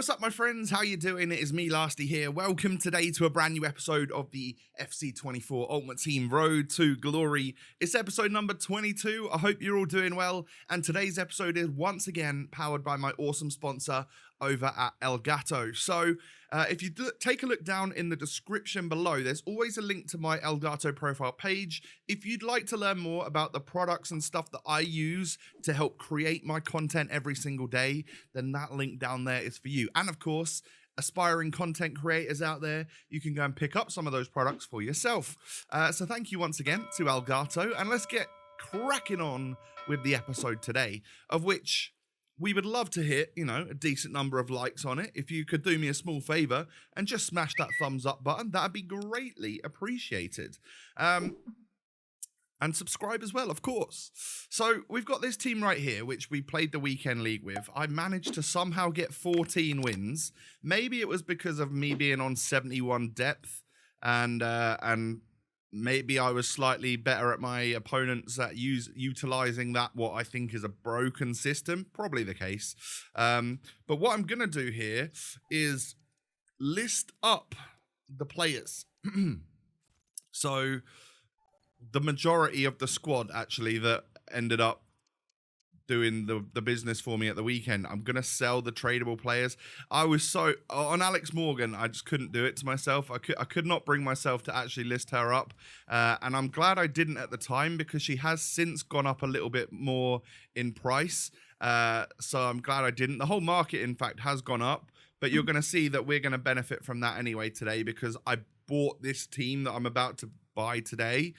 what's up, my friends? How you doing? It is me, Lasty, here. Welcome today to a brand new episode of the FC24 Ultimate Team Road to Glory. It's episode number 22. I hope you're all doing well. And today's episode is once again powered by my awesome sponsor over at Elgato. So if you take a look down in the description below, there's always a link to my Elgato profile page. If you'd like to learn more about the products and stuff that I use to help create my content every single day, then that link down there is for you. And of course, aspiring content creators out there, you can go and pick up some of those products for yourself. So thank you once again to Elgato, and let's get cracking on with the episode today, of which we would love to hit, a decent number of likes on it. If you could do me a small favor and just smash that thumbs up button, that'd be greatly appreciated. And subscribe as well, of course. So we've got this team right here, which we played the weekend league with. I managed to somehow get 14 wins. Maybe it was because of me being on 71 depth and maybe I was slightly better at my opponents at utilizing that, what I think is a broken system. Probably the case. But what I'm going to do here is list up the players. So the majority of the squad, actually, that ended up doing the business for me at the weekend, I'm going to sell the tradable players. I was on Alex Morgan, I just couldn't do it to myself. I could not bring myself to actually list her up. And I'm glad I didn't at the time, because she has since gone up a little bit more in price. So I'm glad I didn't. The whole market, in fact, has gone up. But you're going to see that we're going to benefit from that anyway today, because I bought this team that I'm about to buy today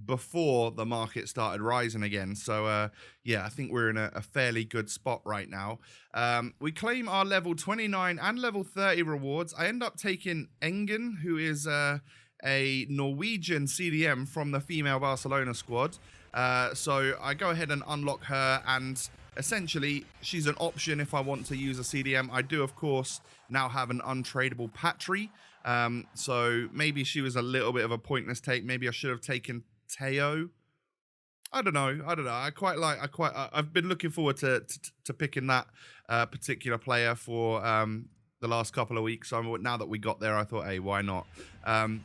before the market started rising again. So yeah, I think we're in a fairly good spot right now. We claim our level 29 and level 30 rewards. I end up taking Engen, who is a Norwegian CDM from the female Barcelona squad. So I go ahead and unlock her, and essentially she's an option if I want to use a CDM. I do, of course, now have an untradeable Patry. So maybe she was a little bit of a pointless take. Maybe I should have taken Teo. I don't know. I've been looking forward to picking that particular player for the last couple of weeks. So now that we got there, I thought, hey, why not? And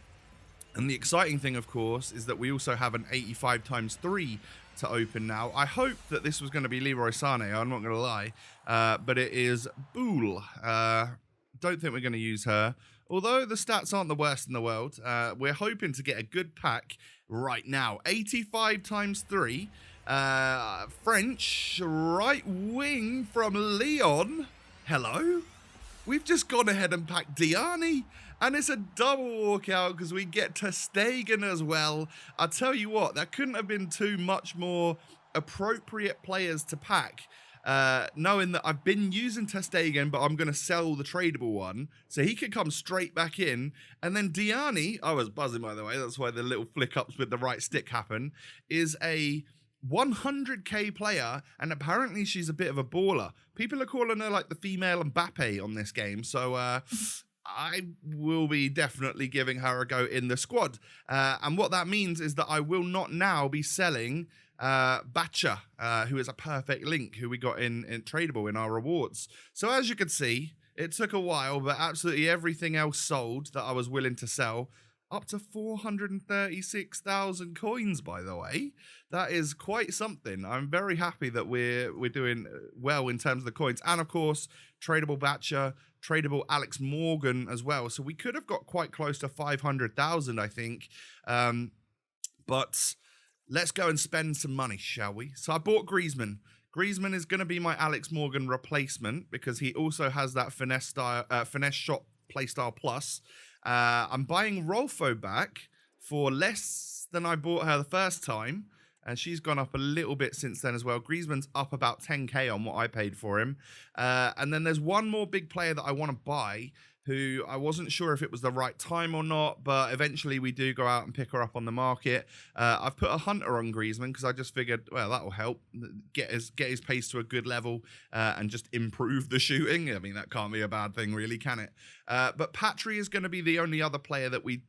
the exciting thing, of course, is that we also have an 85 times 3 to open now. I hope that this was going to be Leroy Sané. I'm not going to lie. But it is Bool. Don't think we're going to use her. Although the stats aren't the worst in the world, we're hoping to get a good pack right now. 85 times 3. French right wing from Lyon. Hello. We've just gone ahead and packed Diani. And it's a double walkout because we get ter Stegen as well. I tell you what, that couldn't have been too much more appropriate players to pack. Knowing that I've been using ter Stegen, but I'm going to sell the tradable one, so he could come straight back in. And then Diani, I was buzzing, by the way, that's why the little flick-ups with the right stick happen, is a 100k player, and apparently she's a bit of a baller. People are calling her like the female Mbappe on this game, so I will be definitely giving her a go in the squad. And what that means is that I will not now be selling Batcha, who is a perfect link, who we got in tradable in our rewards. So as you can see, it took a while, but absolutely everything else sold that I was willing to sell. Up to 436,000 coins, by the way. That is quite something. I'm very happy that we're doing well in terms of the coins. And of course, tradable Batcha, tradable Alex Morgan as well. So we could have got quite close to 500,000, I think. But let's go and spend some money, shall we? So I bought Griezmann. Griezmann is going to be my Alex Morgan replacement, because he also has that finesse shot playstyle plus. I'm buying Rolfo back for less than I bought her the first time, and she's gone up a little bit since then as well. Griezmann's up about 10k on what I paid for him. And then there's one more big player that I want to buy, who I wasn't sure if it was the right time or not, but eventually we do go out and pick her up on the market. I've put a hunter on Griezmann because I just figured, well, that will help get his pace to a good level and just improve the shooting. I mean, that can't be a bad thing, really, can it? But Patry is going to be the only other player that we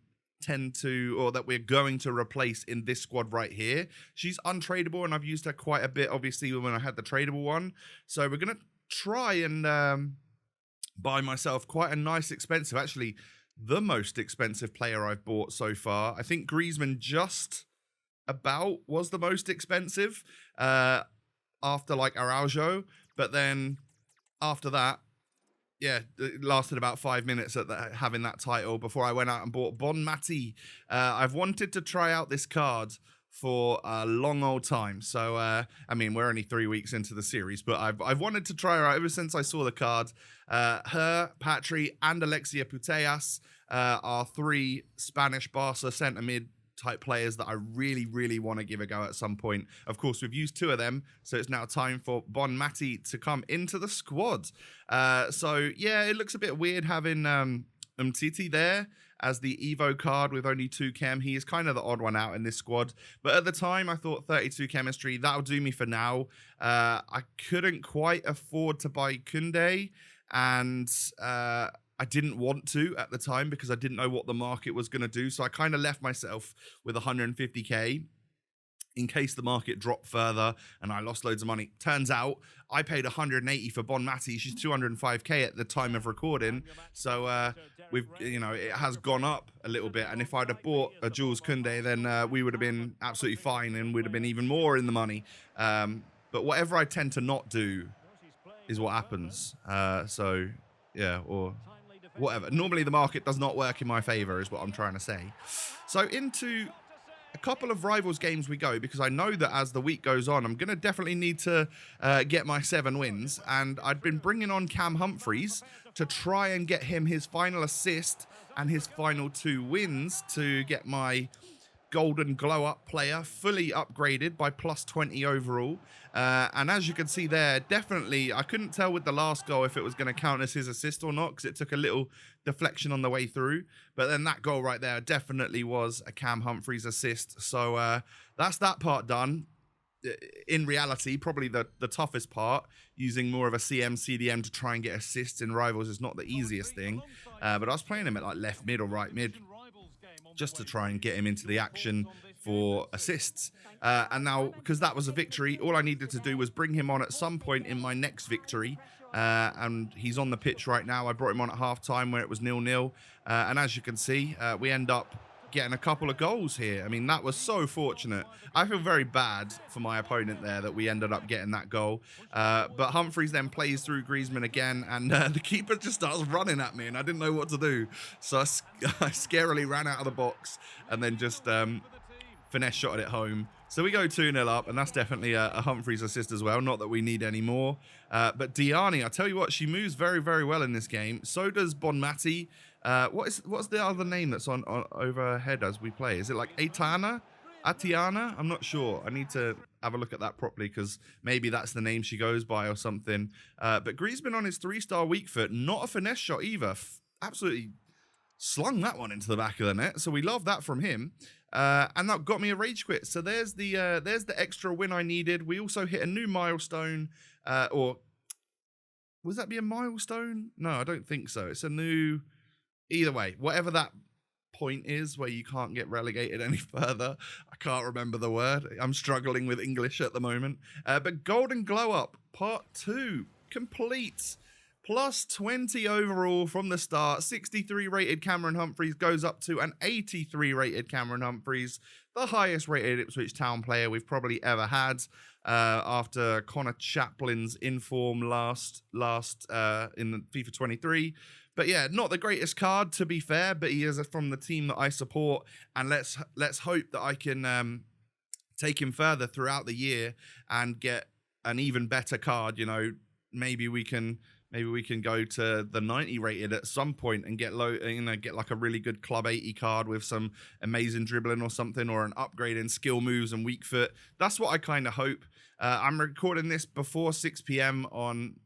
that we're going to replace in this squad right here. She's untradeable, and I've used her quite a bit, obviously, when I had the tradable one. So we're going to try and buy myself quite a nice expensive, actually the most expensive player I've bought so far. I think Griezmann just about was the most expensive after like Araujo, but then after that, yeah, it lasted about 5 minutes at having that title before I went out and bought Bon Mati. I've wanted to try out this card for a long old time. So, I mean, we're only 3 weeks into the series, but I've wanted to try her out ever since I saw the card. Her, Patri, and Alexia Putellas are 3 Spanish Barca centre mid type players that I really, really want to give a go at some point. Of course, we've used 2 of them, so it's now time for Bon Mati to come into the squad. So, yeah, it looks a bit weird having Umtiti there as the Evo card with only 2 chem. He is kind of the odd one out in this squad. But at the time, I thought 32 chemistry, that'll do me for now. I couldn't quite afford to buy Kunde, and I didn't want to at the time because I didn't know what the market was going to do. So I kind of left myself with 150k in case the market dropped further and I lost loads of money. Turns out I paid 180 for Bon Mati. She's 205k at the time of recording. So it has gone up a little bit. And if I'd have bought a Jules Koundé, then we would have been absolutely fine and would have been even more in the money. But whatever I tend to not do is what happens. Yeah, or whatever. Normally the market does not work in my favor is what I'm trying to say. So into a couple of Rivals games we go, because I know that as the week goes on, I'm going to definitely need to get my 7 wins. And I'd been bringing on Cam Humphreys to try and get him his final assist and his final 2 wins to get my golden glow up player fully upgraded by plus 20 overall. And as you can see there, definitely, I couldn't tell with the last goal if it was going to count as his assist or not, because it took a little deflection on the way through. But then that goal right there definitely was a Cam Humphreys assist. So that's that part done. In reality, probably the toughest part, using more of a CM CDM to try and get assists in Rivals is not the easiest thing. But I was playing him at like left mid or right mid, just to try and get him into the action for assists. And now, because that was a victory, all I needed to do was bring him on at some point in my next victory. And he's on the pitch right now. I brought him on at half-time where it was 0-0. And as you can see, we end up getting a couple of goals here. I mean, that was so fortunate. I feel very bad for my opponent there that we ended up getting that goal. But Humphreys then plays through Griezmann again, and the keeper just starts running at me, and I didn't know what to do. So I scarily ran out of the box and then just finesse shotted it home. So we go 2-0 up, and that's definitely a Humphreys assist as well. Not that we need any more. But Diani, I tell you what, she moves very, very well in this game. So does Bon Mati. What's the other name that's on overhead as we play? Is it like Atiana? I'm not sure. I need to have a look at that properly, because maybe that's the name she goes by or something. But Griezmann on his 3-star weak foot, not a finesse shot either. Absolutely slung that one into the back of the net. So we love that from him. And that got me a rage quit. So there's the extra win I needed. We also hit a new milestone. Or was that be a milestone? No, I don't think so. It's a new... Either way, whatever that point is where you can't get relegated any further. I can't remember the word. I'm struggling with English at the moment. But Golden Glow Up, part 2, complete. Plus 20 overall from the start. 63 rated Cameron Humphreys goes up to an 83 rated Cameron Humphreys. The highest rated Ipswich Town player we've probably ever had. After Connor Chaplin's inform last in the FIFA 23. But yeah, not the greatest card, to be fair, but he is from the team that I support, and let's hope that I can take him further throughout the year and get an even better card. You know, maybe we can go to the 90 rated at some point and get get like a really good club 80 card with some amazing dribbling or something, or an upgrade in skill moves and weak foot. That's what I kind of hope. I'm recording this before 6 p.m. on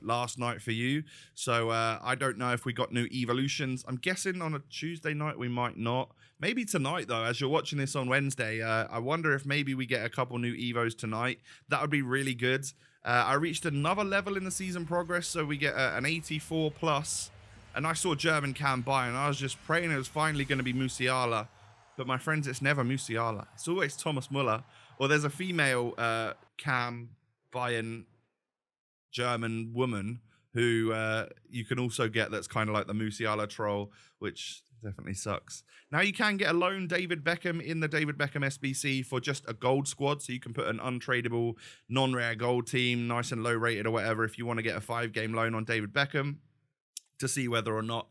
last night for you, so I don't know if we got new evolutions. I'm guessing on a Tuesday night we might not. Maybe tonight, though, as you're watching this on Wednesday, I wonder if maybe we get a couple new evos tonight. That would be really good. I reached another level in the season progress, so we get an 84 plus, and I saw German Cam buy, and I was just praying it was finally going to be Musiala. But my friends, it's never Musiala. It's always Thomas Muller. Or there's a female Cam buying German woman who you can also get that's kind of like the Musiala troll, which definitely sucks. Now you can get a lone David Beckham in the David Beckham SBC for just a gold squad, so you can put an untradeable, non-rare gold team, nice and low rated or whatever, if you want to get a 5-game loan on David Beckham to see whether or not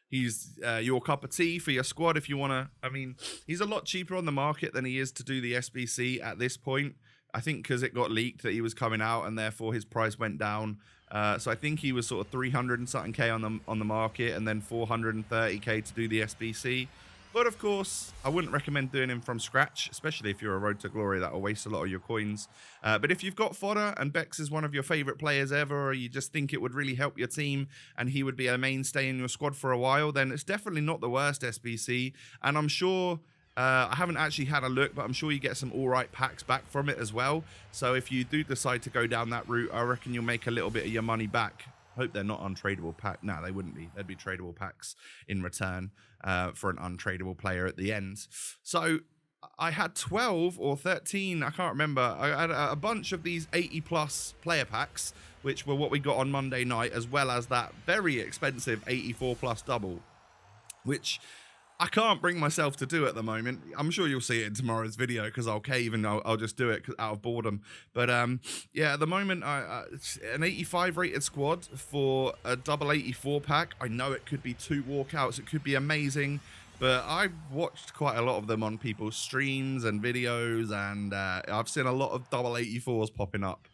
he's your cup of tea for your squad. If you want to, I mean, he's a lot cheaper on the market than he is to do the SBC at this point. I think because it got leaked that he was coming out and therefore his price went down. So I think he was sort of 300 and something K on the market, and then 430K to do the SBC. But of course, I wouldn't recommend doing him from scratch, especially if you're a Road to Glory. That'll waste a lot of your coins. But if you've got fodder and Bex is one of your favorite players ever, or you just think it would really help your team and he would be a mainstay in your squad for a while, then it's definitely not the worst SBC. And I'm sure, I haven't actually had a look, but I'm sure you get some all right packs back from it as well. So if you do decide to go down that route, I reckon you'll make a little bit of your money back. Hope they're not untradeable pack. No, they wouldn't be. They'd be tradable packs in return for an untradeable player at the end. So I had 12 or 13, I can't remember. I had a bunch of these 80 plus player packs, which were what we got on Monday night, as well as that very expensive 84 plus double, which I can't bring myself to do at the moment. I'm sure you'll see it in tomorrow's video because I'll cave and I'll just do it out of boredom. But yeah, at the moment, it's an 85 rated squad for a double 84 pack. I know it could be 2 walkouts. It could be amazing. But I've watched quite a lot of them on people's streams and videos, and I've seen a lot of double 84s popping up.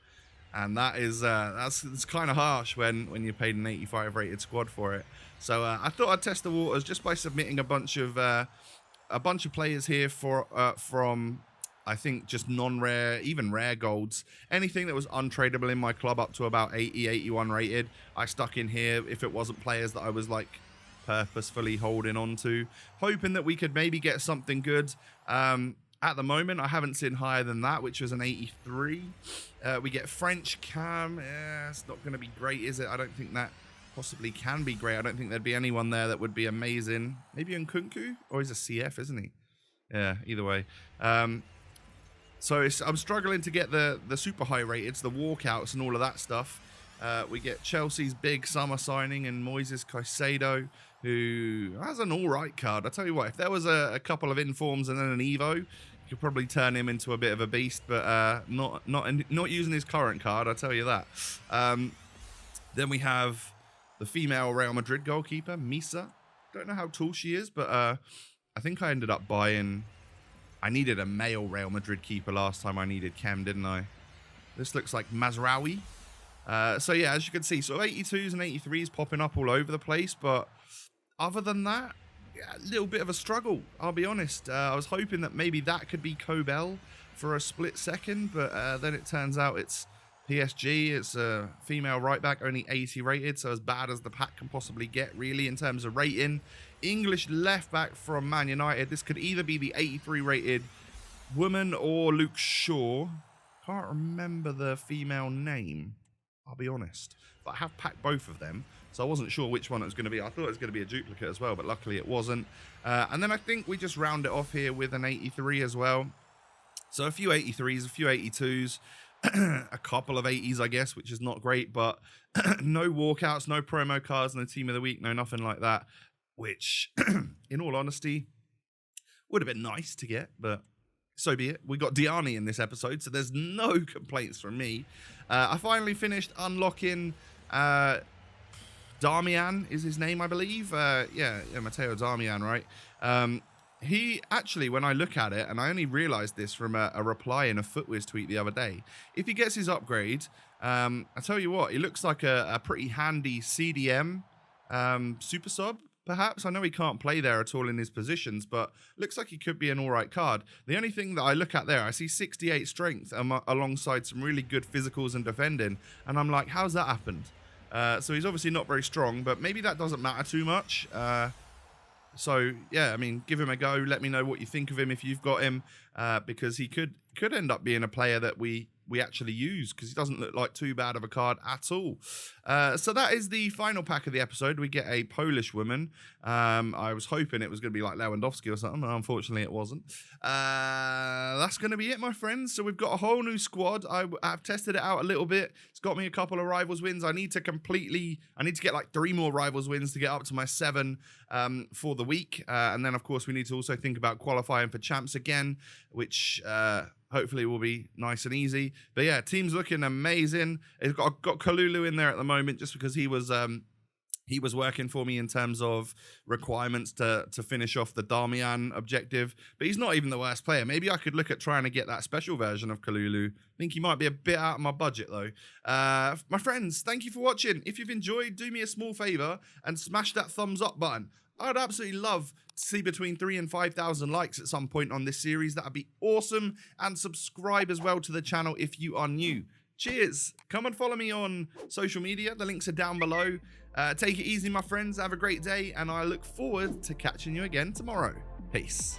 And that is it's kind of harsh when you paid an 85 rated squad for it. So I thought I'd test the waters just by submitting a bunch of players here from I think just non-rare, even rare golds, anything that was untradeable in my club up to about 80, 81 rated. I stuck in here if it wasn't players that I was like purposefully holding on to, hoping that we could maybe get something good. At the moment, I haven't seen higher than that, which was an 83. We get French Cam. It's not going to be great, is it? I don't think that possibly can be great. I don't think there'd be anyone there that would be amazing. Maybe Nkunku? Or he's a CF, isn't he? Yeah, either way. So I'm struggling to get the super high rateds, the walkouts and all of that stuff. We get Chelsea's big summer signing and Moises Caicedo, who has an all right card. I tell you what, if there was a couple of informs and then an Evo, you could probably turn him into a bit of a beast, but not using his current card, I'll tell you that. Then we have the female Real Madrid goalkeeper, Misa. Don't know how tall she is, but I think I ended up buying... I needed a male Real Madrid keeper last time I needed Chem, didn't I? This looks like Mazraoui. So yeah, as you can see, sort of 82s and 83s popping up all over the place, but other than that, yeah, a little bit of a struggle, I'll be honest. I was hoping that maybe that could be Kobel for a split second, but then it turns out it's PSG. It's a female right back, only 80 rated, so as bad as the pack can possibly get, really, in terms of rating. English left back from Man United. This could either be the 83 rated woman or Luke Shaw. Can't remember the female name, I'll be honest. But I have packed both of them, so I wasn't sure which one it was going to be. I thought it was going to be a duplicate as well, but luckily it wasn't. And then I think we just round it off here with an 83 as well. So a few 83s, a few 82s, a couple of 80s, I guess, which is not great, but no walkouts, no promo cards, no team of the week, no nothing like that, which, in all honesty, would have been nice to get, but so be it. We got Diani in this episode, so there's no complaints from me. I finally finished unlocking Darmian is his name, I believe. Yeah, Matteo Darmian, right? He actually, when I look at it, and I only realized this from a reply in a Footwiz tweet the other day, if he gets his upgrade, I tell you what, he looks like a pretty handy CDM super sub, perhaps. I know he can't play there at all in his positions, but looks like he could be an all right card. The only thing that I look at there, I see 68 strength alongside some really good physicals and defending, and I'm like, how's that happened? So he's obviously not very strong, but maybe that doesn't matter too much. So yeah, I mean, give him a go. Let me know what you think of him if you've got him, because he could end up being a player that we we actually use, because he doesn't look like too bad of a card at all. So that is the final pack of the episode. We get a Polish woman. I was hoping it was going to be like Lewandowski or something, but unfortunately it wasn't. That's going to be it, my friends. So we've got a whole new squad. I've tested it out a little bit. It's got me a couple of rivals wins. I need to get like 3 more rivals wins to get up to my 7 for the week. And then, of course, we need to also think about qualifying for champs again, which hopefully will be nice and easy. But yeah, team's looking amazing. It's got Kalulu in there at the moment just because he was working for me in terms of requirements to finish off the Damian objective. But he's not even the worst player. Maybe I could look at trying to get that special version of Kalulu. I think he might be a bit out of my budget, though. My friends, thank you for watching. If you've enjoyed, do me a small favor and smash that thumbs up button. I'd absolutely love to see between 3,000 and 5,000 likes at some point on this series. That'd be awesome. And subscribe as well to the channel if you are new. Cheers. Come and follow me on social media. The links are down below. Take it easy, my friends. Have a great day. And I look forward to catching you again tomorrow. Peace.